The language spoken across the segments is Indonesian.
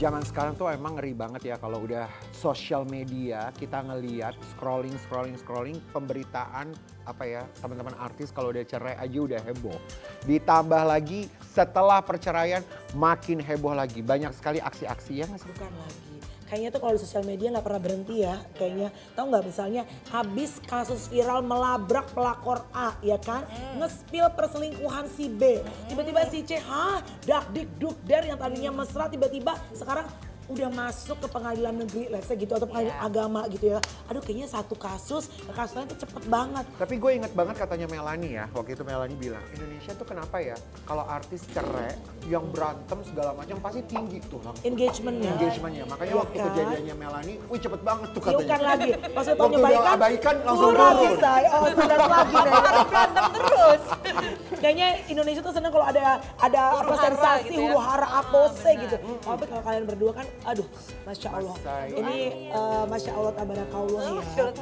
Zaman sekarang tuh emang ngeri banget ya kalau udah sosial media kita ngeliat scrolling pemberitaan apa ya teman-teman artis kalau udah cerai aja udah heboh. Ditambah lagi setelah perceraian makin heboh lagi. Banyak sekali aksi-aksi yang Bukan lagi. Kayaknya tuh kalau di sosial media nggak pernah berhenti ya. Kayaknya tahu nggak misalnya habis kasus viral melabrak pelakor A ya kan, ngespil perselingkuhan si B, tiba-tiba si C, dak dik duk der yang tadinya mesra tiba-tiba sekarang udah masuk ke pengadilan negeri, let's say gitu, atau pengadilan agama gitu ya. Aduh kayaknya satu kasus lain tuh cepet banget. Tapi gue inget banget katanya Melanie ya, waktu itu Melanie bilang, Indonesia tuh kenapa ya kalau artis cerai yang berantem segala macam pasti tinggi tuh langsung. Engagementnya. Makanya waktu kejadiannya Melanie, wih cepet banget tuh katanya. Bukan lagi, pas waktu udah abaikan langsung turun. Tidak lagi deh. Berantem terus. Kayaknya Indonesia tuh seneng kalau ada apa sensasi gitu ya. huru hara apose gitu. Tapi kalau kalian berdua kan, aduh, masya Allah. Ini masya Allah tabarakallah ya.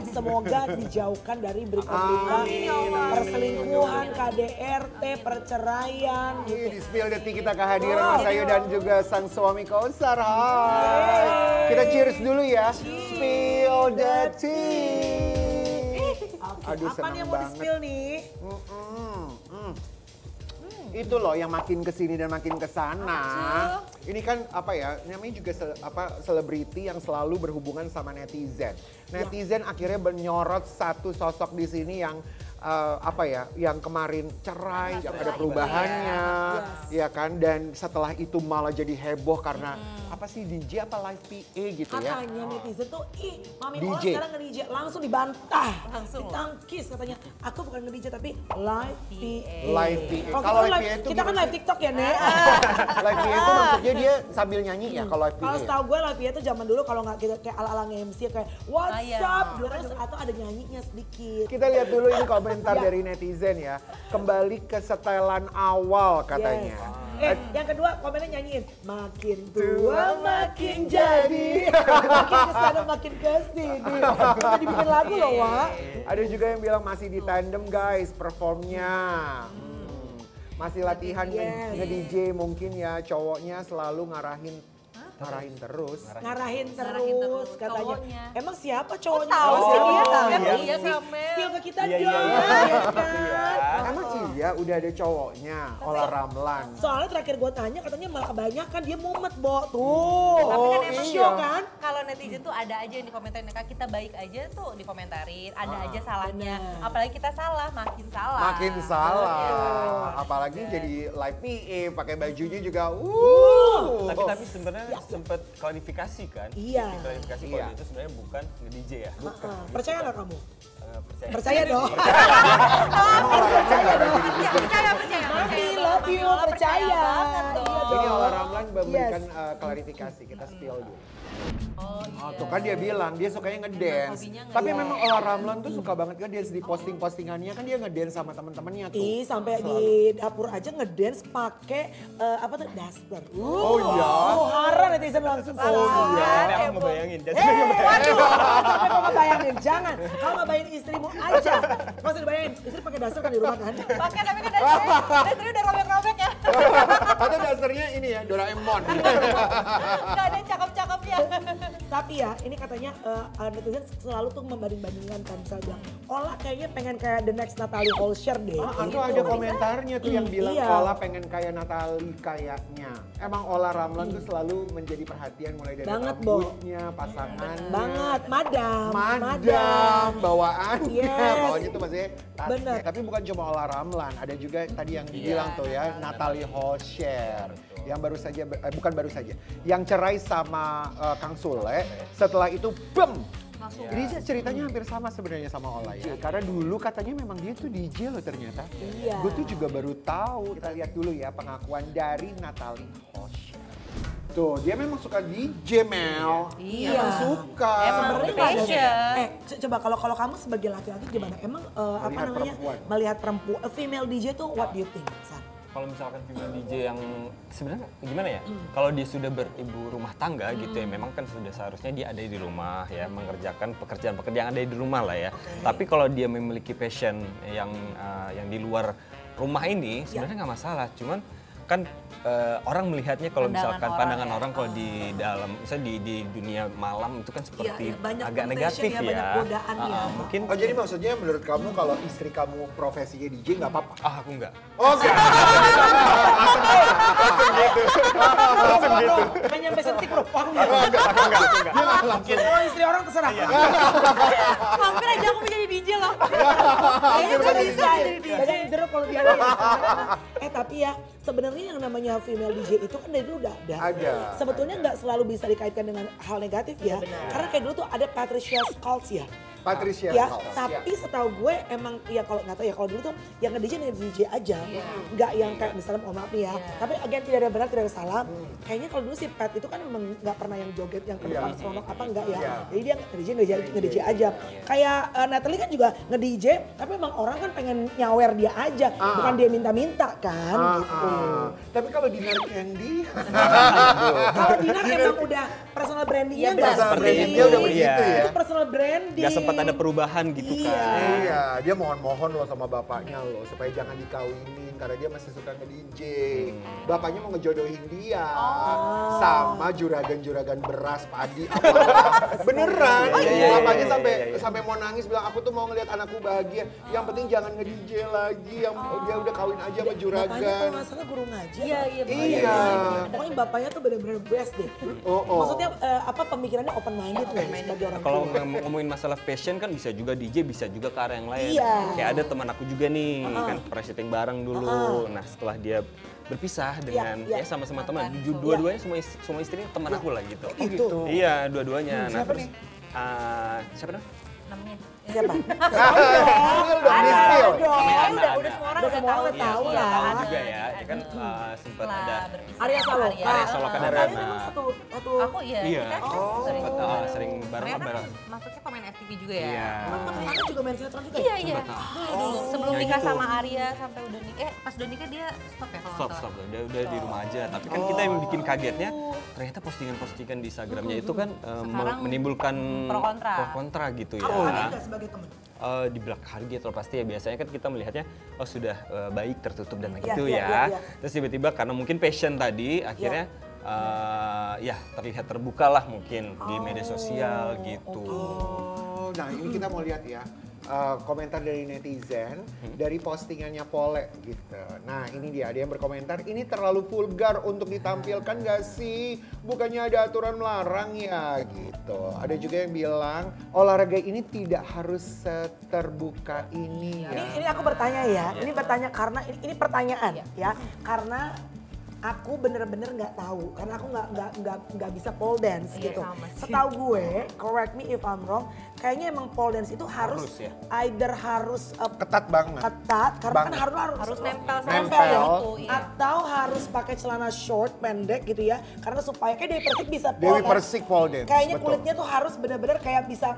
Semoga dijauhkan dari berita-berita perselingkuhan, KDRT, perceraian. Gitu. Di spill detik kita kehadiran Mas Ayu dan juga sang suami Kausar. Hai. Kita cheers dulu ya. Spill detik. Aduh, apa nih yang mau di-spill nih? Itu loh yang makin kesini dan makin kesana. Ini kan apa ya, namanya juga selebriti yang selalu berhubungan sama netizen. Netizen akhirnya menyorot satu sosok di sini yang apa ya, yang kemarin cerai, yang ada perubahannya, ya kan. Dan setelah itu malah jadi heboh karena apa sih DJ apa live PA gitu ya. Katanya netizen tuh, Mami Ola DJ. sekarang nge-DJ, langsung dibantah. Ditangkis katanya, aku bukan nge-DJ tapi live PA. Live PA. Kalau live PA itu kita kan live TikTok ya, Nek. Live PA itu maksudnya dia sambil nyanyi ya kalau live PA. Kalau setahu gue live PA itu zaman dulu kalau nggak gitu kayak ala-ala MC kayak what's up terus atau ada nyanyinya sedikit. Kita lihat dulu ini komentar dari netizen ya. Kembali ke setelan awal katanya. Yang kedua komennya nyanyiin makin tua makin jadi, makin kesana makin kesini. Udah dibikin lagu loh, Wak. Ada juga yang bilang masih di tandem guys performnya. Masih latihan nge-DJ mungkin ya, cowoknya selalu ngarahin terus katanya. Cowoknya. Emang siapa cowoknya? Tahu sih dia Iya, Kamel. skill ke kita Iya, dong. Emang iya udah ada cowoknya, Ola Ramlan. Soalnya terakhir gue tanya katanya malah kebanyakan dia mumet, Bo. Tuh. Tapi kan emang show kan? kalau netizen tuh ada aja yang dikomentarin. Kak, kita baik aja tuh dikomentarin, ada aja salahnya. Apalagi kita salah, makin salah. Makin salah. Apalagi jadi live PA, pakai bajunya juga. Tapi sebenarnya sempat klarifikasi kan? Iya. Klarifikasi kalau itu sebenarnya bukan nge-DJ ya. Percaya nggak kamu? Percaya. Percaya dong. Percaya. Mami love you, percaya. banget dong. Ini Ola Ramlan memberikan klarifikasi, kita spill dulu. Tuh kan dia bilang dia sukanya ngedance. Tapi memang Ola Ramlan tuh suka banget kan dance di postingannya kan dia ngedance sama teman-temannya tuh. Sampai di dapur aja ngedance pakai apa tuh daster. Oh iya. Hara netizen langsung Tapi aku ngebayangin. Waduh, sampai kau ngebayangin, jangan. Kau ngebayangin istrimu aja. Kau usah dibayangin, istri pakai daster kan di rumah kan? Pakai tapi kan dasarnya udah robek-robek ya. Atau dasarnya ini ya Doraemon. Gak ada yang cakep-cakepnya. Tapi ya, ini katanya netizen selalu tuh membanding-bandingkan kan. Misalnya bilang, Ola kayaknya pengen kayak the next Natalie Holscher deh. Itu ada komentarnya tuh yang bilang iya. Ola pengen kayak Natalie kayaknya. Emang Ola Ramlan tuh selalu menjadi perhatian mulai dari Banget, Bo. rambutnya, pasangannya. Banget, Madam, bawaannya. Yes. Bawaannya tuh maksudnya tasnya. Bener. Tapi bukan cuma Ola Ramlan, ada juga tadi yang dibilang tuh ya, Natalie Holscher. Yang baru saja, bukan baru saja, yang cerai sama Kang Sule, setelah itu Ini ceritanya hampir sama sebenarnya sama Ola ya. Karena dulu katanya memang dia tuh DJ loh ternyata. Iya. Gue tuh juga baru tahu. Kita lihat dulu ya pengakuan dari Natalie Holscher. Tuh, dia memang suka DJ, Mel. Iya. Memang suka. Sebenarnya nggak ada. Passion. Coba kalau kamu sebagai laki-laki gimana? Emang apa Melihat namanya perempuan. melihat perempuan, female DJ tuh what do you think? San? Kalau misalkan female DJ yang sebenarnya gimana ya? Kalau dia sudah beribu rumah tangga gitu ya, memang kan sudah seharusnya dia ada di rumah ya, mengerjakan pekerjaan-pekerjaan yang ada di rumah lah ya. Tapi kalau dia memiliki passion yang di luar rumah ini sebenarnya nggak masalah. Cuman kan orang melihatnya kalau misalkan pandangan ya. orang kalau di dalam misalnya di dunia malam itu kan seperti banyak agak temptation negatif ya, ya. banyak godaan ya. Mungkin Oh jadi maksudnya menurut kamu kalau istri kamu profesinya DJ nggak apa-apa? aku enggak. Oh enggak. Langsung gitu. Pengen nyampe sentik bro. Aku enggak. Oh istri orang terserah. Hampir aja aku menjadi DJ loh. Kayaknya nggak bisa jadi DJ. Banyak jeruk kalau dia tapi ya sebenarnya yang namanya female DJ itu kan dari dulu udah ada. Sebetulnya nggak selalu bisa dikaitkan dengan hal negatif ya. Karena kayak dulu tuh ada Patricia Schultz ya. Patricia ya, Schultz, tapi setahu gue emang ya kalau nggak tahu ya kalau dulu tuh yang nge-DJ aja, nggak yang kayak misalnya mohon maaf nih ya. Tapi again tidak ada benar tidak ada salah. Kayaknya kalau dulu si Pat itu kan emang nggak pernah yang joget yang ke depan seronok apa enggak ya. Jadi dia nge-DJ aja. Kayak Natalie kan juga nge-DJ, tapi emang orang kan pengen nyawer dia aja, bukan dia minta-minta kan gitu. Tapi kalau Dinar Candy, Kalau Dinar emang udah personal brandingnya nggak personal sih? brandingnya udah begitu ya. Itu personal branding. Nggak sempat ada perubahan gitu kan. Iya, dia mohon-mohon loh sama bapaknya loh supaya jangan dikawinin karena dia masih suka nge-DJ. Bapaknya mau ngejodohin dia sama juragan-juragan beras, padi, apa. Beneran. Bapaknya sampai mau nangis bilang aku tuh mau ngeliat anakku bahagia. Yang penting jangan nge-DJ lagi. Yang dia udah kawin aja sama Bapaknya juragan. kalau nggak salah guru ngaji. Iya. Pokoknya bapaknya tuh bener-bener best deh. Maksudnya pemikirannya open minded loh sebagai orang Kalau tua. ngomongin masalah passion kan bisa juga DJ, bisa juga ke arah yang lain. Iya. Kayak ada teman aku juga nih, kan pernah syuting bareng dulu. Nah setelah dia berpisah dengan sama-sama teman, dua-duanya semua istrinya teman aku lah gitu. Oh gitu. Iya, dua-duanya. Nah, Siapa terus, nih? siapa namanya? Namanya. Siapa? Spill. Udah semua orang Udah semua orang sih. tahu Iya, lah. ada. Juga ya, dia kan sempat Setelah ada berpisah Arya sama Saloka. Arya Saloka dan Kayaknya Rana. memang satu. Aku iya. Iya. Kita sering sering Rena bareng. masuknya pemain FTV juga ya. Iya. Rana juga main sinetron juga. Iya iya. Dulu sebelum Ya nikah gitu. sama Arya sampai udah nikah, pas udah nikah dia stop ya kalau nggak Stop, salah. dia udah di rumah aja. Tapi kan kita yang bikin kagetnya, ternyata postingan-postingan di Instagramnya itu kan menimbulkan pro kontra gitu ya. Kamu ada nggak sebagai teman? Di belakang hari gitu loh pasti ya, biasanya kan kita melihatnya sudah baik, tertutup dan Iya, gitu iya, ya. iya, iya. Terus tiba-tiba karena mungkin passion tadi akhirnya ya terlihat terbuka lah mungkin di media sosial gitu. Nah ini kita mau lihat ya komentar dari netizen dari postingannya Pole gitu. Nah ini dia, ada yang berkomentar ini terlalu vulgar untuk ditampilkan gak sih? Bukannya ada aturan melarang ya gitu. Ada juga yang bilang olahraga ini tidak harus terbuka ini ya. Ini aku bertanya ya. Ini bertanya karena ini pertanyaan ya. Karena aku bener-bener nggak tahu karena aku nggak bisa pole dance gitu. Sama sih. Setahu gue, correct me if I'm wrong, kayaknya emang pole dance itu harus Harus ya? either harus Ketat banget. ketat karena kan Banget. Harus nempel sama Nempel. itu. Iya. atau harus pakai celana short pendek gitu ya karena supaya kayak Dewi Persik bisa pole Dewi kan. Persik pole dance. Kayaknya betul. kulitnya tuh harus bener-bener kayak bisa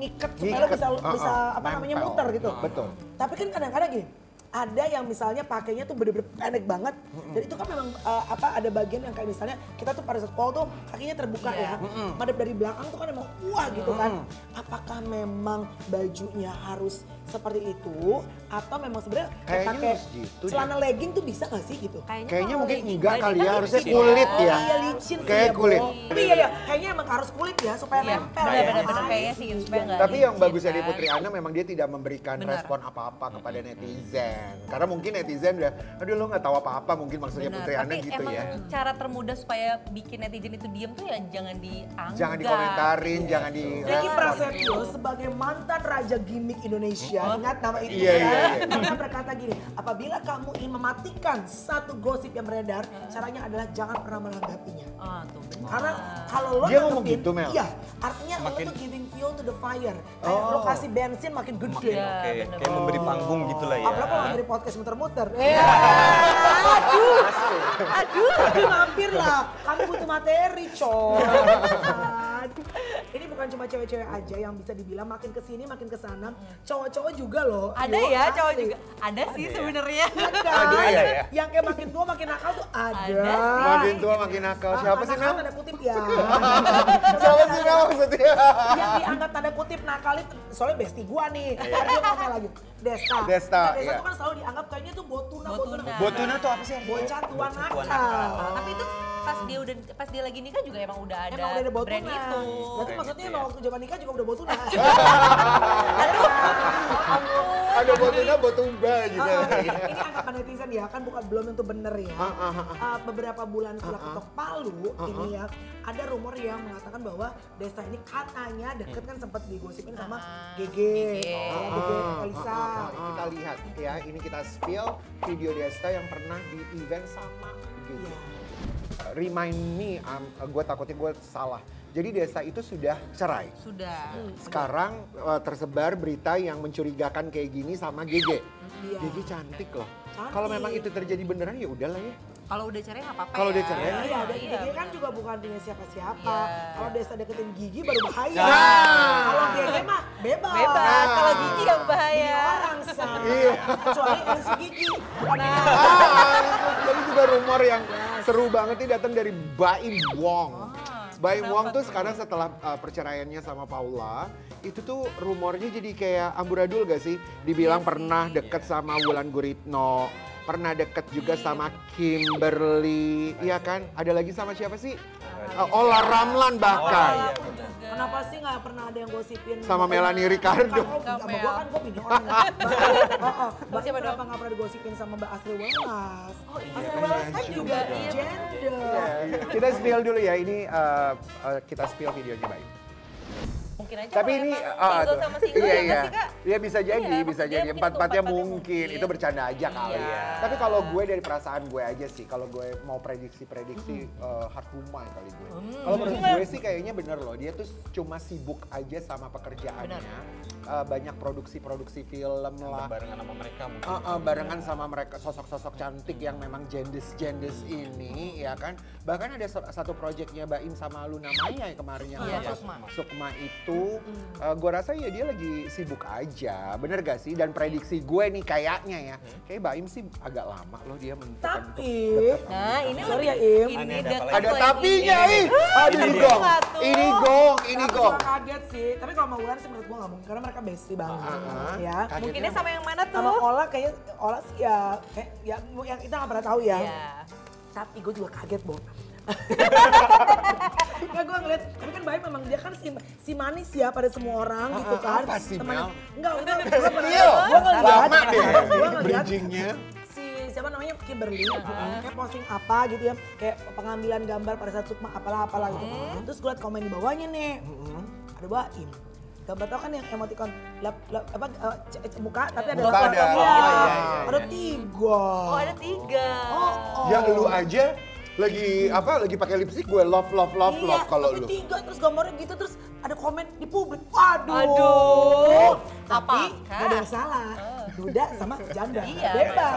ngiket supaya lo Ngiket, bisa apa namanya nempel. muter gitu. Betul. Tapi kan kadang-kadang gini, ada yang misalnya pakainya tuh bener-bener pendek banget dan itu kan memang ada bagian yang kayak misalnya kita tuh pada saat pole tuh kakinya terbuka ya, madep dari belakang tuh kan emang wah gitu kan. Apakah memang bajunya harus seperti itu atau memang sebenarnya kayak Kayaknya pakai harus gitu deh. celana legging tuh bisa gak sih gitu? Kayaknya kalau mungkin legging enggak nggak kali deh, ya, kan harusnya licin kulit kan? ya. Iya licin sih Kayak ya, kulit. Bo. Tapi iya kayaknya emang harus kulit ya supaya Iya, nempel benar-benar ya. kayaknya sih supaya nggak Tapi yang licin, bagus dari kan. Putri Ana memang dia tidak memberikan Benar. respon apa-apa kepada netizen. Karena mungkin netizen udah, aduh lo nggak tahu apa-apa mungkin maksudnya Benar, Putri Ana tapi gitu emang ya. cara termudah supaya bikin netizen itu diem tuh ya jangan dianggap. Jangan dikomentarin, jangan di... Ricky Prasetyo sebagai mantan raja gimmick Indonesia, ingat nama itu Iya, ya. iya, iya. Dia berkata gini, apabila kamu ingin mematikan satu gosip yang beredar, caranya adalah jangan pernah menanggapinya. Tuh benar. Karena kalau lo Dia ngomong nanggepin, gitu, Mel? iya, artinya lo tuh giving fuel to the fire. Kayak lo kasih bensin makin gede. Iya, Kayak bener. memberi panggung gitu lah ya. Apalagi kalau dari podcast muter-muter. Aduh, mampir lah. Kami butuh materi, coy. Ini bukan bukan cuma cewek-cewek aja yang bisa dibilang makin kesini makin kesana, cowok-cowok juga loh. Ada Yo, ya cowok asli. juga. Ada sih sebenarnya. Ada ya? Yang kayak makin tua makin nakal tuh ada. Ada Makin tua makin nakal. Siapa sih, nakal Nam? tanda kutip ya. Siapa sih, Nam, maksudnya? Yang dianggap tanda kutip nakal itu soalnya bestie gua nih. Ntar dia ngomel lagi. Desta. Desta, Nah, Desta iya. tuh kan selalu dianggap kayaknya tuh botuna. Botuna tuh apa sih? Bocah tua nakal. Tapi itu pas dia lagi nikah juga emang udah ada, Emang udah ada botuna. brand itu. Berarti maksudnya emang waktu zaman nikah juga udah botuna. Ada botuna, botumba juga. Ini anggapan netizen ya, kan bukan belum tentu bener ya. Beberapa bulan setelah ketok palu ini ya, ada rumor yang mengatakan bahwa Desta ini katanya deket kan sempat digosipin sama GG, GG Elisa. Kita lihat ya, ini kita spill video Desta yang pernah di event sama GG. Remind me, gue takutnya gue salah. Jadi Desta itu sudah cerai. Sudah. Sekarang tersebar berita yang mencurigakan kayak gini sama GG. Iya. GG cantik loh. Cantik. Kalau memang itu terjadi beneran ya udahlah ya. Kalau udah cerai nggak apa-apa Kalau ya. udah cerai, Iya, dan GG kan juga bukan punya siapa-siapa. Iya. Kalau Desta deketin Gigi baru bahaya. Nah. Kalau GG mah bebas. Bebas. Kalau Gigi yang Bini bahaya. orang sama. Iya. Kecuali MC Gigi. Bukan bini orang. Tapi juga rumor yang seru banget ini datang dari Baim Wong. Baim Wong tuh sekarang setelah perceraiannya sama Paula, itu tuh rumornya jadi kayak amburadul gak sih? Dibilang pernah deket sama Wulan Guritno, pernah deket juga sama Kimberly, iya kan? Ada lagi sama siapa sih? Ola Ramlan bahkan. Kenapa sih nggak pernah ada yang gosipin Sama Melanie Ricardo. Sama gua kan gua bini orang. Mbak siapa kenapa nggak pernah digosipin sama Mbak Asri Welas? Asri Welas kan juga gender. Kita spill dulu ya, ini kita spill videonya Baim. Mungkin aja Tapi kalau ini emang single sama single iya, ya iya. nggak sih, Kak? Iya bisa jadi, Iya, bisa dia jadi. mungkin Empat-empatnya empat-empatnya mungkin. mungkin. Itu bercanda aja kali Iya. ya. Tapi kalau gue dari perasaan gue aja sih, kalau gue mau prediksi hard woman kali gue. Kalau menurut gue sih kayaknya bener loh, dia tuh cuma sibuk aja sama pekerjaannya. Banyak produksi-produksi film lah. Barengan sama mereka mungkin. Barengan sama mereka sosok-sosok cantik yang memang jendes-jendes ini ya kan. Bahkan ada satu proyeknya Baim sama Luna Maya yang kemarin yang Iya, apa, Sukma itu gue rasa ya dia lagi sibuk aja, bener gak sih? Dan prediksi gue nih kayaknya ya, kayak Baim sih agak lama loh dia menentukan untuk Tapi, deket sama Nah, Luna ini Maya. sorry ya, lebih- Im. ini Ada dekat apa Ada lagi. tapinya, ih. Aduh Ini ini dia. gong, Satu. ini gong, ini Aku gong. juga kaget sih, tapi kalau sama Wulan sih menurut gua nggak mungkin karena mereka bestie banget ya. Kagetnya Mungkinnya sama yang mana tuh? Sama Ola kayaknya Ola sih ya, kayak ya yang kita nggak pernah tahu ya. Iya. Tapi gue juga kaget, Bo. Nggak, gue ngeliat, tapi kan Baim memang dia kan si manis ya pada semua orang gitu kan. apa sih, Temennya- Mel? Enggak, Iya, gue ngeliat. lama deh Gue ngeliat bridgingnya. si siapa namanya Kimberly kayak posting apa gitu ya, kayak pengambilan gambar pada saat Sukma apalah gitu. Terus gue liat komen di bawahnya nih, ada Baim. Gambar tau kan yang emoticon muka tapi ada Muka ada. laptopnya. Iya. Ada 3. Oh, ada 3. Oh. Ya lu aja lagi pakai lipstick gue love Iya, kalau tapi lu. 3 terus gambarnya gitu terus ada komen di publik. Waduh. Aduh. Tapi Apakah? gak ada yang salah. Duda sama janda. Iya, Bebas.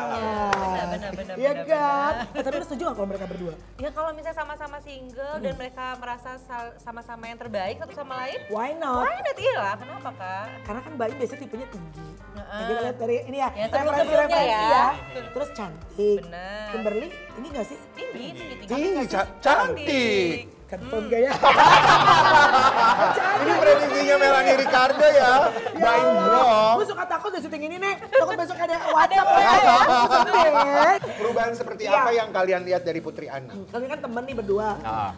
benar, Iya benar, kan? Tapi lu setuju gak kalau mereka berdua? Ya kalau misalnya sama-sama single dan mereka merasa sama-sama yang terbaik satu sama lain, Why not? why not? Iya lah, kenapa Kak? Karena kan Baim biasanya tipenya tinggi. Heeh. Nah, kita lihat dari ini ya, Ya, sebelum-sebelumnya referensi-referensi ya. Terus cantik. Bener. Kimberly, ini gak sih? Tinggi. Tinggi, cantik. Kentut gaya. Ini prediksinya Melanie Ricardo ya. Baim dong. Gue suka takut di syuting ini nih. Takut besok ada WhatsApp ya. Sedih. Perubahan seperti Iya. apa yang kalian lihat dari Putri Ana? Kalian kan temen nih berdua.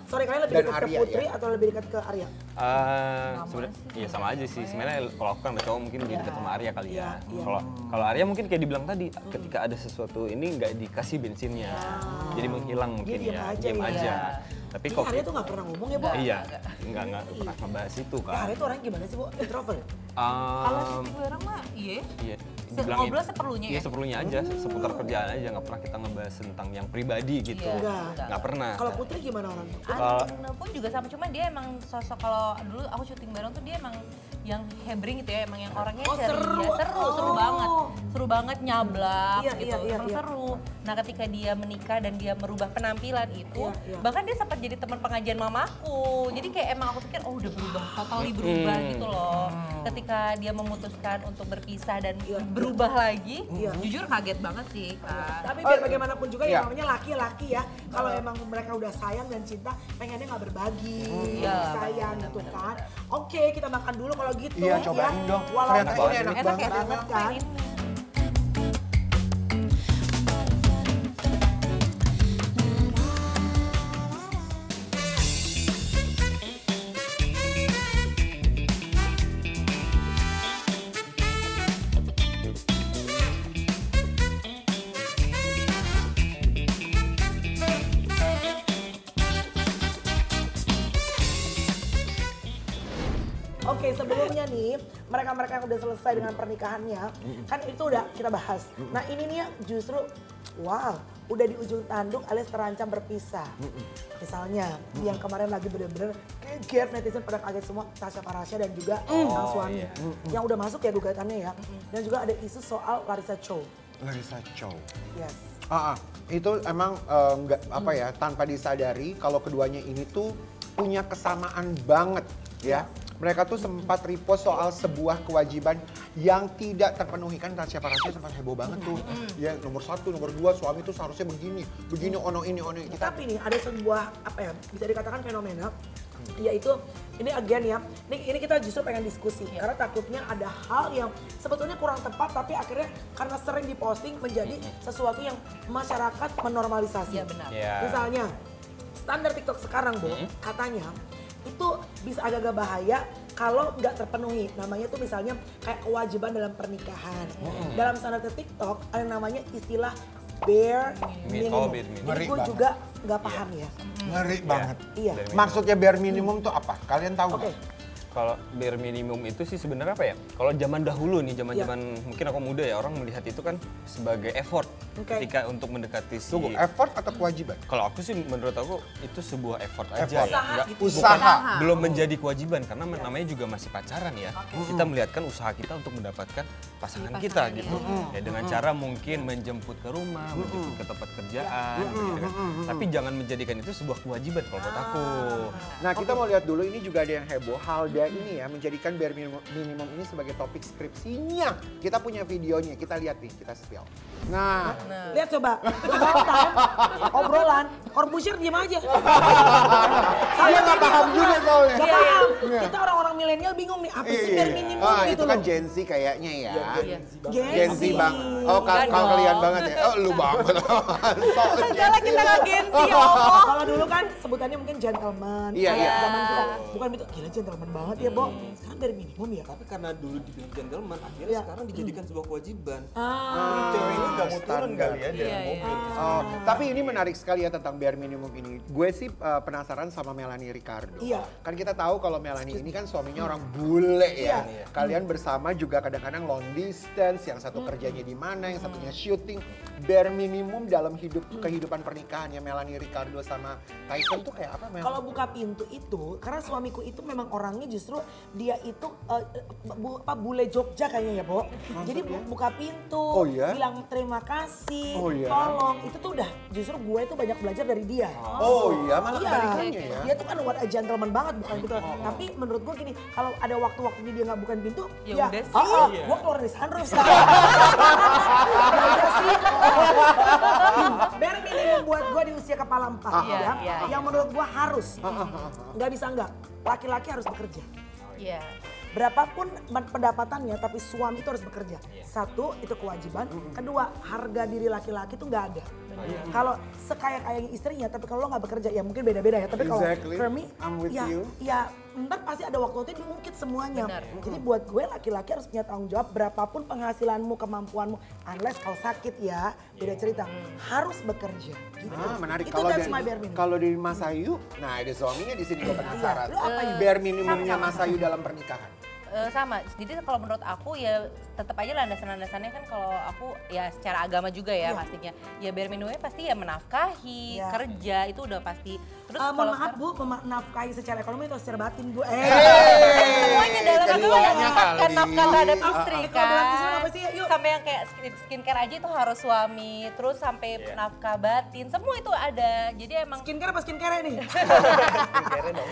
Sorry, kalian lebih Dan dekat ke Arya, Putri ya? atau lebih dekat ke Arya? Sebenarnya iya sama aja sih. Sebenarnya kalau aku kan ada cowok mungkin lebih dekat sama Arya kali Iya, ya. iya. Kalau Arya mungkin kayak dibilang tadi, ketika ada sesuatu ini nggak dikasih bensinnya, jadi menghilang mungkin diem ya, aja diem ya. aja. Tapi Ini kok Arya tuh gak pernah ngomong ya, Bu? iya, nggak pernah ngebahas itu Ya, kan. Arya tuh orangnya gimana sih, Bu? Introvert? Kalau si orang mah iya. Iya, Ngobrol seperlunya Iya ya? seperlunya aja, seputar kerjaan aja, nggak pernah kita ngebahas tentang yang pribadi gitu. Enggak. Nggak pernah. Kalau Putri gimana orangnya? Anu pun juga sama, cuman dia emang sosok kalau dulu aku syuting bareng tuh dia emang yang hebring gitu ya, emang yang orangnya Oh, ceria, seru banget. Seru banget nyablak Iya, gitu, iya, emang iya. seru. Nah ketika dia menikah dan dia merubah penampilan itu, Iya, iya. bahkan dia sempat jadi teman pengajian mamaku. Jadi kayak emang aku pikir, oh udah berubah, totally berubah gitu loh. Ketika dia memutuskan untuk berpisah dan berubah lagi, jujur kaget banget sih Kak. Tapi biar bagaimanapun juga Iya. yang namanya laki-laki ya, kalau emang mereka udah sayang dan cinta, pengennya nggak berbagi, Iya. sayang gitu kan. Oke, kita makan dulu kalau gitu. Iya, cobain dong. Ternyata ini enak Enak banget. ya, banget kan. Oke, sebelumnya nih, mereka-mereka yang udah selesai dengan pernikahannya, kan itu udah kita bahas. Nah ini nih justru, wow, udah di ujung tanduk alias terancam berpisah. Misalnya, yang kemarin lagi bener-bener kaget, netizen pada kaget semua, Tasya Farahsya dan juga sang suami. Yang udah masuk ya gugatannya ya. Dan juga ada isu soal Larissa Chow. Larissa Chow. Yes. Itu emang nggak apa ya, tanpa disadari kalau keduanya ini tuh punya kesamaan banget ya. Mereka tuh sempat repost soal sebuah kewajiban yang tidak terpenuhi, kan Tasya Farahsya sempat heboh banget tuh. Ya nomor 1, nomor 2 suami tuh seharusnya begini ono ini. Tapi nih ada sebuah apa ya, bisa dikatakan fenomena, yaitu ini again ya, ini kita justru pengen diskusi karena takutnya ada hal yang sebetulnya kurang tepat tapi akhirnya karena sering diposting menjadi sesuatu yang masyarakat menormalisasi. Iya benar. Ya. Misalnya standar TikTok sekarang Bu, katanya itu bisa agak-agak bahaya kalau nggak terpenuhi. Namanya tuh misalnya kayak kewajiban dalam pernikahan. Dalam standar TikTok ada namanya istilah bare minimum. bare minimum. Jadi Ngeri gue banget. juga nggak paham ya. Ngeri banget. Iya. Maksudnya bare minimum tuh apa? Kalian tahu Oke. nggak? Kalau bare minimum itu sih sebenarnya apa ya? Kalau zaman dahulu nih, zaman-zaman mungkin aku muda ya, orang melihat itu kan sebagai effort Oke. ketika untuk mendekati si. Tunggu, effort atau kewajiban? Kalau aku sih menurut aku itu sebuah effort aja Effort. ya. Usaha Nggak- gitu. Usaha. Usaha. belum menjadi kewajiban karena namanya juga masih pacaran ya. Kita melihatkan usaha kita untuk mendapatkan pasangan kita Pasangan, gitu. Ya dengan cara mungkin menjemput ke rumah, menjemput ke tempat kerjaan gitu kan. Tapi jangan menjadikan itu sebuah kewajiban kalau buat aku. Nah kita mau lihat dulu, ini juga ada yang heboh. Halda ini ya menjadikan bare minimum ini sebagai topik skripsinya. Kita punya videonya, kita lihat nih, kita spill. Nah, Lihat coba, obrolan, Corbusier diem aja. saya nggak paham juga soalnya. Gak paham. Kita orang-orang milenial bingung nih, apa sih bare minimum Ah, gitu itu kan loh. Gen Z kayaknya ya. Iya. Gen Z bang. Oh Enggak kalian dong. banget ya. Oh lu banget. Enggak lah, kita nggak gengsi ya Allah. Kalau dulu kan sebutannya mungkin gentleman. Iya, Kayak iya. Zaman kita, bukan itu, gila gentleman banget ya, Bo. Sekarang bare minimum ya. Tapi karena dulu dibilang gentleman, akhirnya Iya. sekarang dijadikan sebuah kewajiban. Ah. Cewek ini nggak mau turun standar. kali ya dari Iya, mobil. Oh, tapi ini menarik sekali ya tentang bare minimum ini. Gue sih penasaran sama Melanie Ricardo. Iya. Kan kita tahu kalau Melanie ini kan suaminya orang bule ya. Iya. Kalian bersama juga kadang-kadang long distance, yang satu kerjanya di mana, yang satunya syuting. Bare minimum dalam kehidupan pernikahannya Melanie Ricardo sama Tyson tuh kayak apa Mel? Kalau buka pintu itu, karena suamiku itu memang orangnya justru dia itu bule Jogja kayaknya ya, Bo. Jadi buka pintu, Oh, iya? bilang terima kasih, Oh, iya? tolong. Itu tuh udah justru gue itu banyak belajar dari dia. Oh iya, malah Iya, kebalikannya ya. dia tuh kan what a gentleman banget bukan gitu. Tapi menurut gue gini, kalau ada waktu-waktu dia nggak bukain pintu, Ya udah sih. gue keluar dari sunroof sekarang. Ya udah sih. Bare minimum buat gue di usia kepala 4 Iya, ya. iya, Yang menurut gue harus, nggak bisa nggak. Laki-laki harus bekerja. Iya. Berapapun pendapatannya, tapi suami itu harus bekerja. Satu, itu kewajiban. Kedua, harga diri laki-laki itu nggak ada. Kalau sekaya-kayanya istrinya, tapi kalau lo nggak bekerja, ya mungkin beda-beda ya. Tapi kalau Exactly. for me, I'm with ya, you. ya ntar pasti ada waktu itu diungkit semuanya. Benar. Jadi buat gue laki-laki harus punya tanggung jawab berapapun penghasilanmu, kemampuanmu. Unless kalau sakit ya, beda cerita. Harus bekerja. Gitu. Ah, menarik. Itu Kalau that's dari my bare minimum. kalau dari Mas Ayu, nah ada suaminya di sini gue penasaran. Lu apa, Yu? Bare minimumnya Mas Ayu dalam pernikahan. Sama. Jadi kalau menurut aku ya tetap aja landasan-landasannya kan kalau aku ya secara agama juga ya pastinya. Ya bare minimumnya pasti ya menafkahi, kerja itu udah pasti. Terus Mohon maaf Bu, menafkahi secara ekonomi atau secara batin Bu? semuanya dalam agama keduanya menafkahkan kali. nafkah terhadap istri Kalau dalam Islam kan. apa sih? Yuk. Sampai yang kayak skincare aja itu harus suami, terus sampai nafkah batin, semua itu ada. Jadi emang Skincare apa skincare nih? Skincare dong.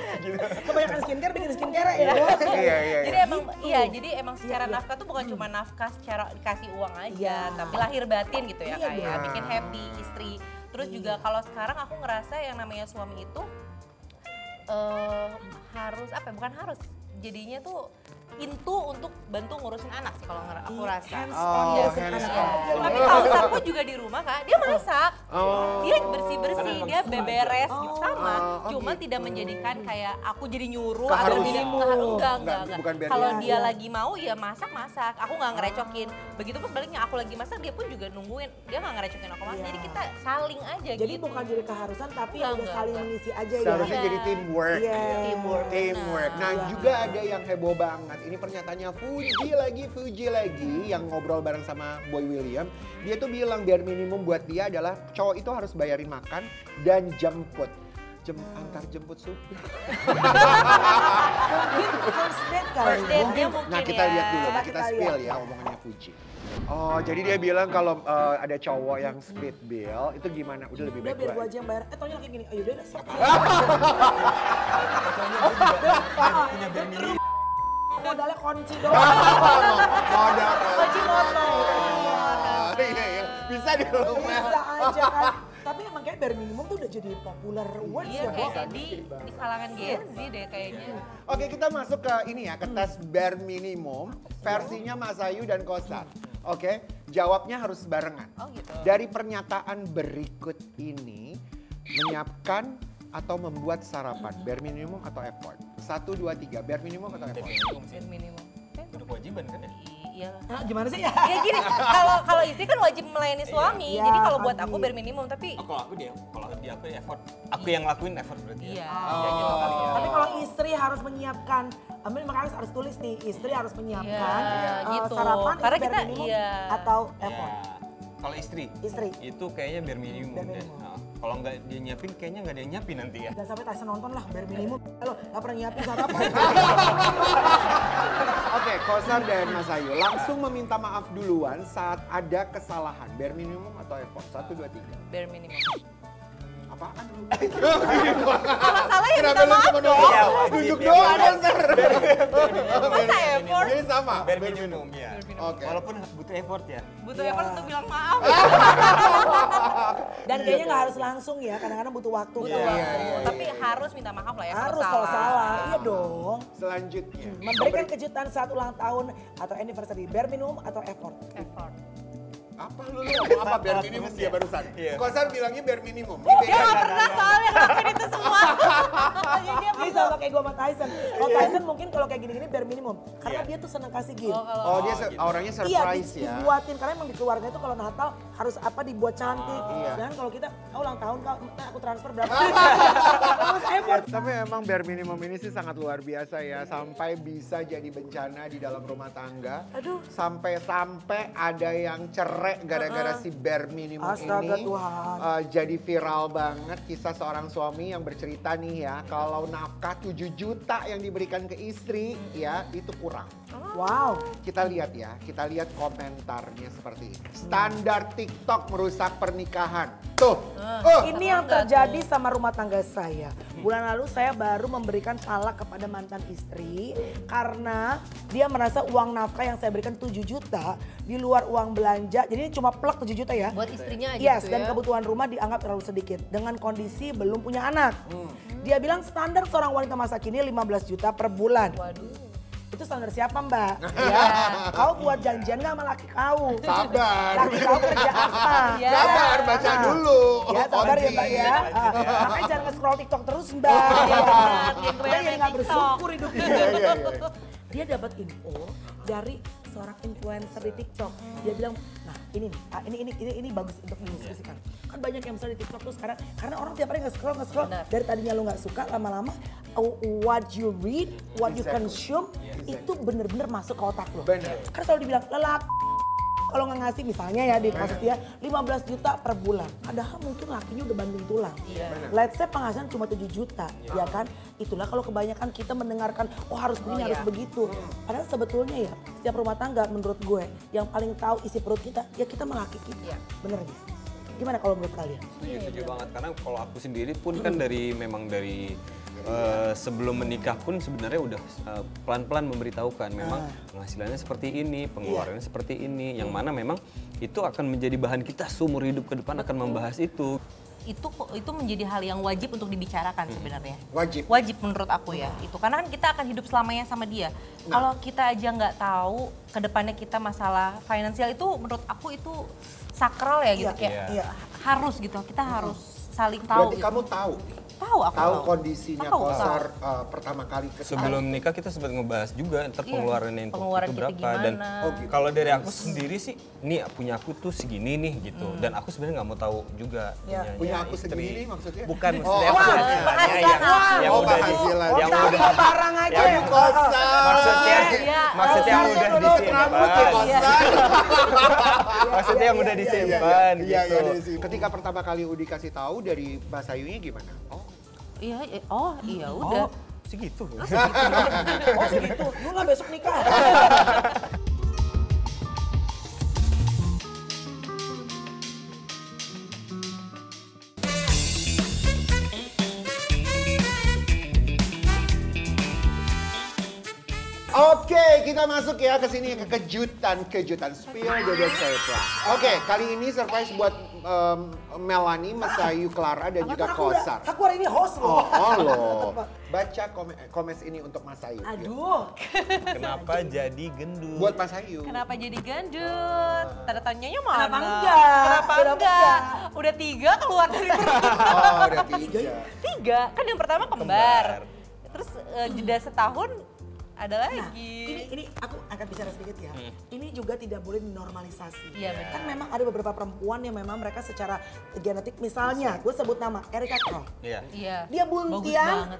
Kebanyakan skincare bikin skincare ya Bu? Iya. jadi emang jadi emang secara nafkah tuh bukan cuma nafkah secara dikasih uang aja, tapi lahir batin gitu ya, Iya kayak dong. bikin happy istri. Terus juga kalau sekarang aku ngerasa yang namanya suami itu harus bukan harus, jadinya tuh into untuk bantu ngurusin anak sih kalau aku rasa. Hands on ya hands sekarang. on. Tapi Kausar pun juga di rumah Kak, dia masak. Dia bersih-bersih, dia beberes gitu sama. Cuma tidak menjadikan kayak aku jadi nyuruh atau Keharusan. jadi enggak. Bukan biar Kalau dia- dia lagi mau ya masak. Aku nggak ngerecokin. Begitupun sebaliknya aku lagi masak dia pun juga nungguin. Dia nggak ngerecokin aku masak. Iya. Jadi kita saling aja Jadi gitu. bukan jadi keharusan tapi ya udah Enggak. saling mengisi aja ya. Seharusnya jadi teamwork. Iya. Teamwork. Nah juga ada yang heboh banget. Ini pernyataannya Fuji lagi yang ngobrol bareng sama Boy William. Dia tuh bilang biar minimum buat dia adalah cowok itu harus bayarin makan dan jemput. Antar jemput supir. Mungkin first date kali. First date-nya mungkin Nah kita ya. lihat dulu, Coba kita kita spill lihat. ya omongannya Fuji. Oh jadi dia bilang kalau ada cowok yang split bill itu gimana? Udah lebih Udah baik biar gua gua aja yang bayar. Taunya kayak gini, ayo udah sok. Punya bare minimum. Modalnya kunci doang. Modal. Kunci motor. Iya. Bisa di rumah. Bisa aja kan. Tapi emang kayak bare minimum tuh udah jadi popular words Iya ya, Bu. kayak di kalangan Gen Z deh kayaknya. Oke, kita masuk ke ini ya, ke tes bare minimum versinya Mas Ayu dan Kosar. Oke, jawabnya harus barengan. Oh gitu. Dari pernyataan berikut ini, menyiapkan atau membuat sarapan, bare minimum atau effort? 1, 2, 3, bare minimum atau effort? Bare minimum. Udah kewajiban kan ya? Iya. Nah, gimana sih ya? Ya gini, kalau istri kan wajib melayani suami. Iya, Jadi kalau buat pagi. aku bare minimum, tapi Oh, kalau aku aku effort. Aku yang lakuin effort berarti iya. ya. Ya gitu kali ya. Tapi kalau istri harus menyiapkan, makanya harus tulis nih, istri harus menyiapkan Iya, gitu. sarapan Karena itu bare kita- minimum iya. atau Ya, effort. kalau istri Istri. itu kayaknya bare minimum Bare deh. minimum. Nah, kalau nggak dia nyiapin kayaknya nggak ada yang nyiapin nanti ya. Dan sampai Tyson nonton lah bare minimum. Lo gak pernah nyiapin sarapan. Oke, Kosar dan Mas Ayu langsung meminta maaf duluan saat ada kesalahan, bare minimum atau effort? 1, 2, 3. Bare minimum. Apaan lu? Kalau salah ya Kenapa minta lu maaf cuma dong. Iya, nunjuk? wajib Nunjuk ya. doang, Kosar. Masa effort? Jadi sama. Bare minimum ya. Oke. Walaupun butuh effort ya. Butuh effort untuk bilang maaf. Dan kayaknya gak harus langsung ya, kadang-kadang butuh waktu. Butuh tuh. waktu. Tapi harus minta maaf lah ya Harus kalau salah, iya dong. Selanjutnya. Memberikan kejutan saat ulang tahun atau anniversary, bare minimum atau effort? Effort. Apa lu ngomong apa bare Terus minimum ya? dia barusan? Iya. Kosar bilangnya bare minimum. Dia gak pernah soalnya ngelakuin itu semua. Jadi dia Ini sama kayak gue sama Tyson. Kalau Tyson mungkin kalau kayak gini-gini bare minimum. Karena Iya. dia tuh seneng kasih gift. Oh dia orangnya Iya, surprise ya. dibuatin. Karena emang di keluarga itu kalau Natal harus apa dibuat cantik. Iya. Dan kalau kita, ulang tahun kak, aku transfer berapa? Harus effort. Tapi emang bare minimum ini sih sangat luar biasa ya. Sampai bisa jadi bencana di dalam rumah tangga. Aduh. Sampai ada yang cerai gara-gara si bare minimum Astaga, ini. Tuhan. Jadi viral banget kisah seorang suami yang bercerita nih ya. Kalau nafkah 7 juta yang diberikan ke istri ya itu kurang. Wow. Kita lihat ya, kita lihat komentarnya seperti ini. Standar TikTok merusak pernikahan. Tuh. Ini yang terjadi sama rumah tangga saya. Bulan lalu saya baru memberikan talak kepada mantan istri karena dia merasa uang nafkah yang saya berikan 7 juta di luar uang belanja. Jadi ini cuma plek 7 juta ya. Buat istrinya aja Yes, gitu dan ya. kebutuhan rumah dianggap terlalu sedikit dengan kondisi belum punya anak. Dia bilang standar seorang wanita masa kini 15 juta per bulan. Waduh. Itu standar siapa Mbak? Ya, kau buat janjian gak sama laki kau? Sabar. Laki kau kerja apa? Ya. Sabar, baca dulu. Ya sabar ya Mbak ya. Kunci. Makanya jangan nge-scroll TikTok terus Mbak. Iya, Ya. dia Mbak kebanyakan jadi gak TikTok. bersyukur hidupnya. Iya, iya, iya. Dia dapat info dari seorang influencer di TikTok. Dia bilang, nah ini nih, ini bagus untuk didiskusikan. Kan banyak yang misalnya di TikTok tuh sekarang, karena orang tiap hari nge-scroll, Benar. dari tadinya lo nggak suka, lama-lama what you read, what you consume, itu bener-bener masuk ke otak lo. Bener. Kan selalu dibilang lelaki kalau nggak ngasih misalnya ya di kasus dia 15 juta per bulan. Padahal mungkin lakinya udah banting tulang. Let's say penghasilan cuma 7 juta, ya kan? Itulah kalau kebanyakan kita mendengarkan, oh harus begini, harus begitu. Padahal sebetulnya ya, setiap rumah tangga menurut gue yang paling tahu isi perut kita, ya kita melaki kita. Bener nggak? Gimana kalau menurut kalian? Setuju banget, karena kalau aku sendiri pun kan memang dari sebelum menikah pun sebenarnya udah pelan-pelan memberitahukan memang penghasilannya seperti ini, pengeluarannya seperti ini, yang mana memang itu akan menjadi bahan kita seumur hidup ke depan akan membahas itu. Itu menjadi hal yang wajib untuk dibicarakan sebenarnya. Wajib Menurut aku ya. Itu karena kan kita akan hidup selamanya sama dia. Kalau kita aja nggak tahu ke depannya kita masalah finansial itu menurut aku itu sakral ya gitu harus gitu. Kita harus saling tahu. Berarti gitu. kamu tahu? Tahu kondisinya Kosar pertama kali sebelum nikah kita sempat ngebahas juga ntar pengeluarannya itu berapa gimana. Dan kalau dari aku sendiri sih nih punya aku tuh segini nih gitu dan aku sebenarnya nggak mau tahu juga punya aku segini nih maksudnya bukan maksudnya yang udah penghasilan yang udah barang aja aduh Kosar maksudnya yang udah disimpan maksudnya yang udah disimpan gitu. Ketika pertama kali Udi kasih tahu dari Mbak Sayunya gimana? Iya udah. Segitu. Oh segitu, lu nggak besok nikah? Oke, kita masuk ya ke sini ke kejutan spill the surprise. Oke, kali ini surprise buat Melanie, Masayu, Clara dan juga Kosar. Aku hari ini host loh. loh. Baca komes ini untuk Masayu. Aduh. Kenapa jadi gendut? Buat Masayu. Kenapa jadi gendut? Tanda tanyanya mana? Kenapa enggak? Kenapa enggak? Udah 3 keluar dari perut. Oh, udah 3. 3, kan yang pertama kembar. Terus jeda setahun ada lagi. Ini aku akan bicara sedikit ya. Ini juga tidak boleh dinormalisasi. Iya, benar. Kan memang ada beberapa perempuan yang memang mereka secara genetik, misalnya gue sebut nama Erika Kroll. Iya. Dia buntian,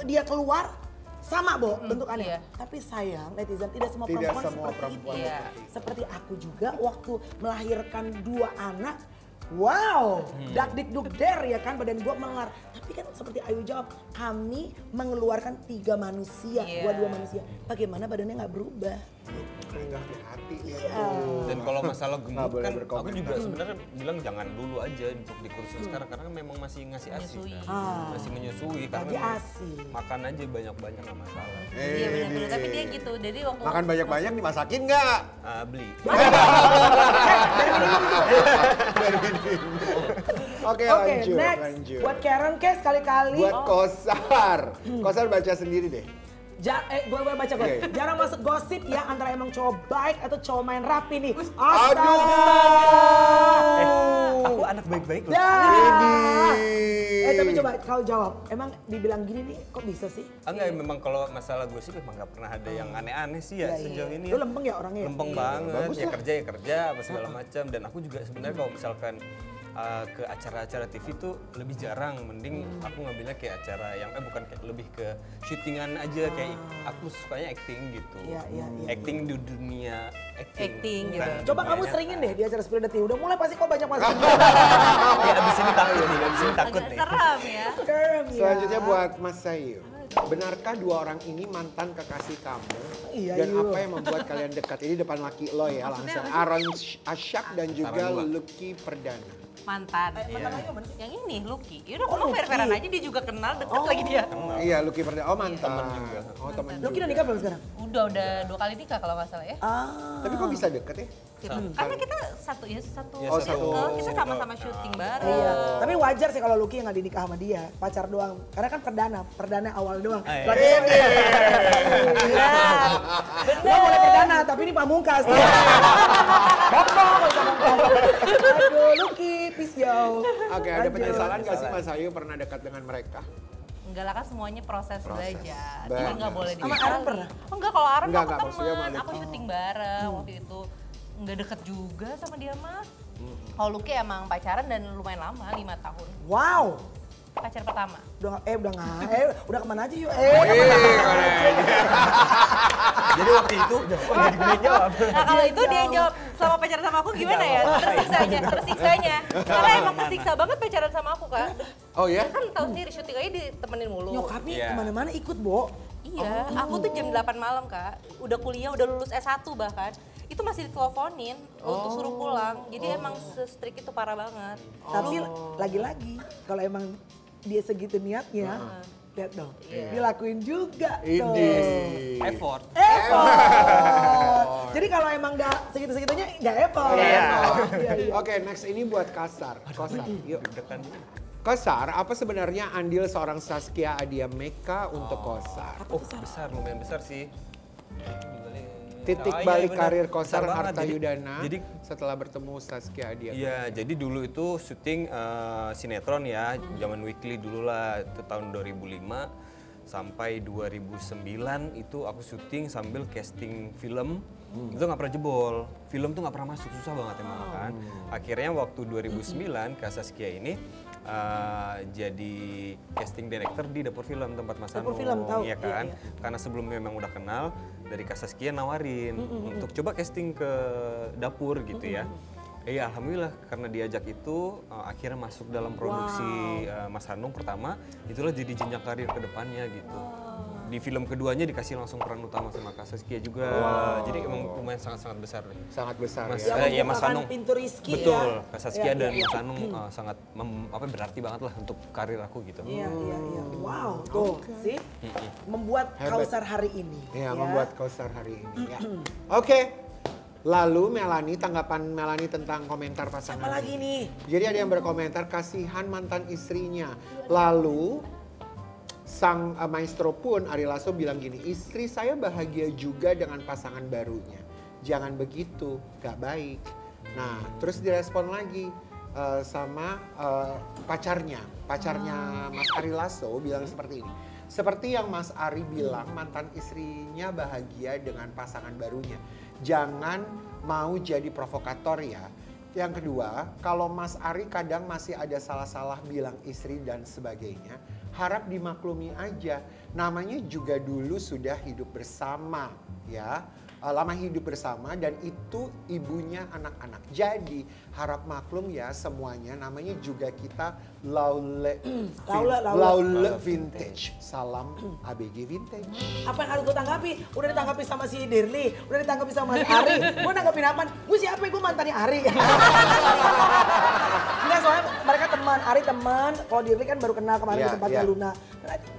dia keluar sama bentukannya. Iya. Tapi sayang netizen tidak semua Tidak perempuan semua seperti perempuan itu. Iya. Seperti aku juga waktu melahirkan 2 anak. Wow, dak dik duk der ya kan badan gua melar. Tapi kan seperti Ayu jawab, kami mengeluarkan 3 manusia, gua 2 manusia. Bagaimana badannya nggak berubah? Nggak hati ya. Dan kalau masalah gemuk boleh kan aku berkomentar. juga sebenarnya bilang jangan dulu aja untuk dikurusin sekarang karena memang masih ngasih ASI kan. Masih menyusui karena Lagi memang ASI. makan aja banyak-banyak nggak masalah. Iya benar-benar. Tapi dia gitu. Jadi waktu Makan banyak-banyak dimasakin nggak? Beli. Oke, Oke, lanjut. next. Buat Karen Kes sekali-kali. Buat Kosar. Kosar baca sendiri deh. Gue baca gue. Oke. Jarang masuk gosip ya antara emang cowok baik atau cowok main rapi nih. Aduh. Aku anak baik-baik loh. Tapi coba kau jawab. Emang dibilang gini nih kok bisa sih? Enggak, memang kalau masalah gosip memang nggak pernah ada yang aneh-aneh sih ya sejauh ini. Lu lempeng ya orangnya? Lempeng banget, Bagus ya lah. kerja apa segala macam. Dan aku juga sebenarnya kalau misalkan ke acara-acara TV tuh lebih jarang, mending aku ngambilnya kayak acara yang bukan kayak lebih ke syutingan aja, kayak aku sukanya acting gitu. Iya. Acting di dunia acting. gitu. bukan Coba dunia kamu nyata. seringin deh di acara 10 detik. Udah mulai pasti kok banyak masuk. Ya abis ini takut nih, abis ini takut agak nih. seram ya. Selanjutnya buat Mas Sayu. Benarkah 2 orang ini mantan kekasih kamu? Iya, Dan iya. apa yang membuat kalian dekat? Ini depan laki lo ya langsung. Aaron Ashak dan juga Antara 2. Lucky Perdana. Mantan. Ayo mana sih? Yang ini Lucky. Yaudah kamu fair-fairan aja, dia juga kenal, deket lagi dia. Iya, Lucky Perdana. Oh, mantan. Temen juga. Oh, temen Lu juga. udah nikah belum sekarang? Udah 2 kali nikah kalau nggak salah ya. Tapi kok bisa deket ya? Karena kita satu Oh, satu. kita sama-sama syuting bareng. Iya. Tapi wajar sih kalau Lucky nggak dinikah sama dia, pacar doang. Karena kan perdana awal doang. Lagi Lo boleh perdana, tapi ini pamungkas. Bambang, aduh, Lucky, peace yo. Oke, ada Lanjut. penyesalan gak sih Mas Sayu pernah dekat dengan mereka? Enggak lah kan semuanya proses belajar. Benar. Jadi nggak boleh Sama disesali. Aaron pernah? Enggak, kalau Aaron Enggak, aku maksudnya teman, malah- aku syuting bareng waktu itu. Nggak deket juga sama dia mah. Kalau Lucky emang pacaran dan lumayan lama, 5 tahun. Wow. pacar pertama? Udah kemana aja yuk? Jadi waktu itu kok jadi gue yang jawab. Nah kalau itu dia yang jawab selama pacaran sama aku gimana ya? Tersiksanya. Karena emang tersiksa banget pacaran sama aku Kak. Oh ya? Kan tahu sendiri syuting aja ditemenin mulu. Nyokapnya kemana-mana ikut, Bo. Iya, aku tuh jam 8 malam Kak. Udah kuliah, udah lulus S1 bahkan. Itu masih diteleponin untuk suruh pulang. Jadi emang se-strict itu parah banget. Tapi lagi-lagi kalau emang dia segitu niatnya, lihat dong, dilakuin juga tuh. Effort. Jadi kalau emang nggak segitu-segitunya nggak effort. Iya. Iya. Oke, next ini buat Kosar. Kosar, yuk. Kosar, apa sebenarnya andil seorang Saskia Adia Meka untuk Kosar? Oh besar, lumayan besar sih. Titik Oh, iya, balik bener. karir Kosar Besar banget. Harta Yudana Jadi setelah bertemu Saskia Adia. iya, jadi dulu itu syuting sinetron ya, zaman weekly dulu lah, itu tahun 2005 sampai 2009 itu aku syuting sambil casting film. Itu nggak pernah jebol, film tuh nggak pernah masuk, susah banget emang kan. Akhirnya waktu 2009 Kak Saskia ini jadi casting director di dapur film tempat Mas Dapur Hanung, film, tahu. iya kan? Iya, iya. Karena sebelumnya memang udah kenal, dari Kak Saskia nawarin untuk coba casting ke dapur gitu ya. Iya, alhamdulillah karena diajak itu akhirnya masuk dalam produksi Mas Hanung pertama, itulah jadi jenjang karir ke depannya gitu. Di film keduanya dikasih langsung peran utama sama Kak Saskia juga. Jadi emang lumayan sangat-sangat besar deh. Sangat besar Mas, ya. ya Mas Hanung. Pintu Rizky Betul, ya. Kak Saskia Iya, dan iya. Mas Hanung sangat berarti banget lah untuk karir aku gitu. Iya. Wow, tuh sih membuat Hebat. Kausar hari ini. Ya, membuat Kosar hari ini ya. Oke. Lalu Melanie, tanggapan Melanie tentang komentar pasangan. Apa lagi nih? Jadi ada yang berkomentar kasihan mantan istrinya. Lalu sang maestro pun Ari Lasso bilang gini, istri saya bahagia juga dengan pasangan barunya. Jangan begitu, gak baik. Nah, terus direspon lagi sama pacarnya Mas Ari Lasso bilang seperti ini. Seperti yang Mas Ari bilang, mantan istrinya bahagia dengan pasangan barunya. Jangan mau jadi provokator ya. Yang kedua, kalau Mas Ari kadang masih ada salah-salah bilang istri dan sebagainya, harap dimaklumi aja. Namanya juga dulu sudah hidup bersama ya. Lama hidup bersama dan itu ibunya anak-anak. Jadi harap maklum ya semuanya, namanya juga kita laule vintage. Salam ABG vintage. Apa yang harus gue tanggapi? Udah ditanggapi sama si Dirli, udah ditanggapi sama si Ari. Gue nanggapin apaan? Gue siapa? Gue mantannya Ari. Enggak, soalnya mereka teman, Ari teman. Kalau Dirli kan baru kenal kemarin di tempatnya Luna.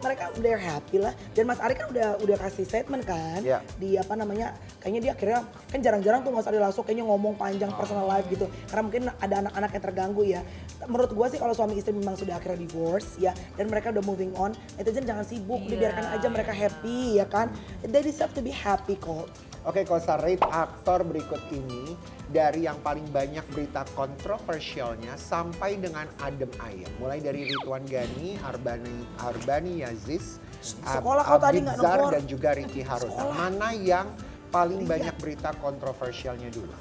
Mereka udah happy lah. Dan Mas Ari kan udah kasih statement kan. Di apa namanya, kayaknya dia akhirnya, kan jarang-jarang tuh Mas Ari Lasso kayaknya ngomong panjang personal life gitu. Karena mungkin ada anak-anak yang terganggu ya. Menurut gue sih kalau suami istri memang sudah akhirnya divorce ya. Dan mereka udah moving on, netizen jangan sibuk, dibiarkan aja mereka happy ya kan. They deserve to be happy kok. Oke, Kosar, rate aktor berikut ini dari yang paling banyak berita kontroversialnya sampai dengan adem ayem. Mulai dari Ridwan Ghani, Arbani Yaziz, Sekolah kau tadi nggak Abizar, nongol. dan juga Ricky Harun. Mana yang paling banyak berita kontroversialnya dulu?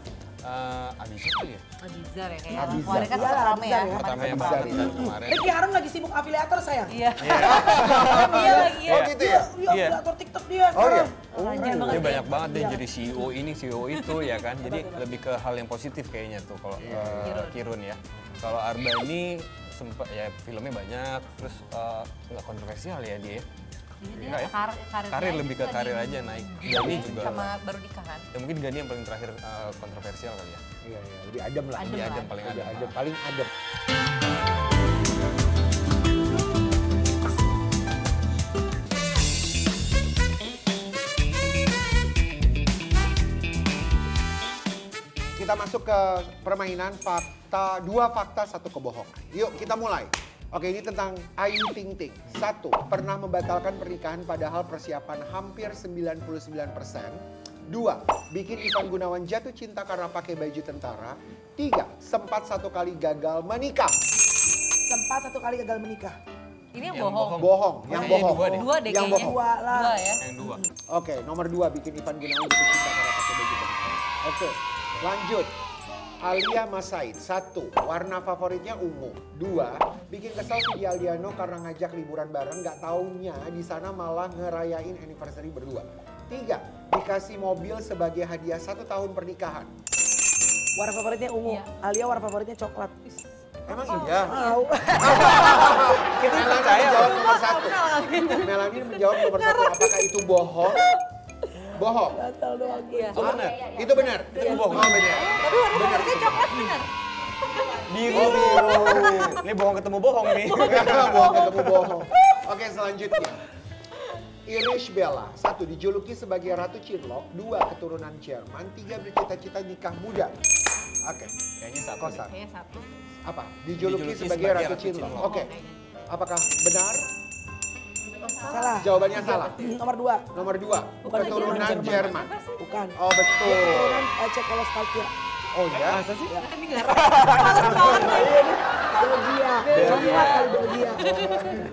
Abizar kali ya? Abizar ya kayaknya. Abizar. Wah, kan Iyalah, sempat rame ya. Abizar ya. Pertama yang Abizar banget ya. kan kemarin. Ricky Harun lagi sibuk afiliator sayang. Iya. Iya lagi ya. Oh gitu ya? Iya, afiliator TikTok dia. Oh iya? Rajin banget Dia ya. banyak banget dia jadi CEO ini, CEO itu ya kan. Jadi lebih ke hal yang positif kayaknya tuh kalau Kirun ya. Kalau Arba ini sempat ya filmnya banyak, terus nggak kontroversial ya dia. Enggak ya? Karir lebih ke karir aja naik. Gani juga. Sama baru nikah kan. Ya mungkin Gani yang paling terakhir kontroversial kali ya. Iya, lebih adem lah. Adem Lebih lah. adem, paling Lebih adem. adem, paling adem. Kita masuk ke permainan fakta, 2 fakta, 1 kebohongan. Yuk kita mulai. Oke, ini tentang Ayu Ting Ting. 1, pernah membatalkan pernikahan padahal persiapan hampir 99%. 2, bikin Ivan Gunawan jatuh cinta karena pakai baju tentara. 3, sempat 1 kali gagal menikah. Sempat 1 kali gagal menikah. Ini yang Yang bohong. Bohong, yang Kayaknya bohong. dua deh. Dua deh Yang kayaknya. bohong. Dua lah. Dua ya. Yang dua. Oke, nomor 2, bikin Ivan Gunawan jatuh cinta karena pakai baju tentara. Oke, lanjut. Alia Masaid. 1. Warna favoritnya ungu. 2. Bikin kesal Vidi Aldiano karena ngajak liburan bareng, nggak taunya di sana malah ngerayain anniversary berdua. 3. Dikasih mobil sebagai hadiah 1 tahun pernikahan. Warna favoritnya ungu, Alia warna favoritnya coklat. Emang iya? Tahu. Melani menjawab nomor 1. Melani menjawab nomor 1. Apakah itu bohong? Bohong. Gatal doang. Iya. Oh benar. Itu benar. Itu bohong. Oh, benar. Tapi warna favoritnya coklat bener. Biru. Ini bohong ketemu bohong nih. Bohong ketemu bohong. Oke, selanjutnya. Irish Bella. 1. Dijuluki sebagai Ratu Cinlok. 2. Keturunan Jerman. 3. Bercita-cita nikah muda. Oke. Kayaknya satu. Kosan. Kayaknya 1. Apa? Dijuluki sebagai Ratu Cinlok. Oke. Apakah benar? Salah. Jawabannya salah. Nomor 2. Nomor 2. Bukan Keturunan Jerman. Bukan. Oh, betul. Keturunan Cekoslovakia. Oh ya? Masa sih? Belgia. Coklat kali Belgia.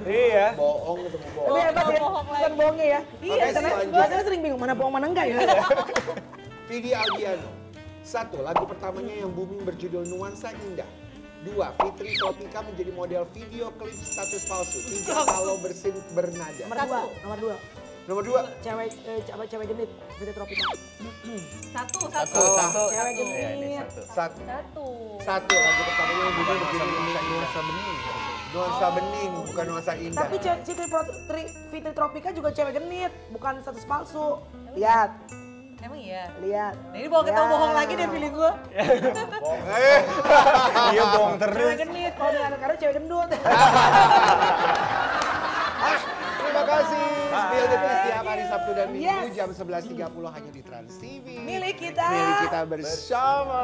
Iya. Bohong ketemu bohong. Tapi hebat ya, bohong bukan lagi. bohongnya ya. Oke, selanjutnya. Biasanya sering bingung mana bohong mana enggak ya. Vidi Aldiano. 1. Lagu pertamanya yang booming berjudul Nuansa Indah. 2. Fitri Tropika menjadi model video klip status palsu. 3. Kalau bersin bernada. Nomor 2. Nomor 2. Cewek genit, Fitri Tropika. 1. Cewek Iya, ini genit. satu. 1. Lagu pertamanya yang booming berjudul Nuansa Indah. Nuansa bening, bukan nuansa indah. Tapi Fitri Tropika juga cewek genit, bukan status palsu. Lihat, Emang iya? lihat. Nah, ini bohong ketemu bohong lagi deh pilih gue. Iya bohong terus. Cewek genit, kalau dengan karena cewek gendut. Terima kasih. Spill the Tea setiap hari Sabtu dan Minggu Yes. jam 11.30 hanya di Trans TV. Milik kita. Milik kita bersama.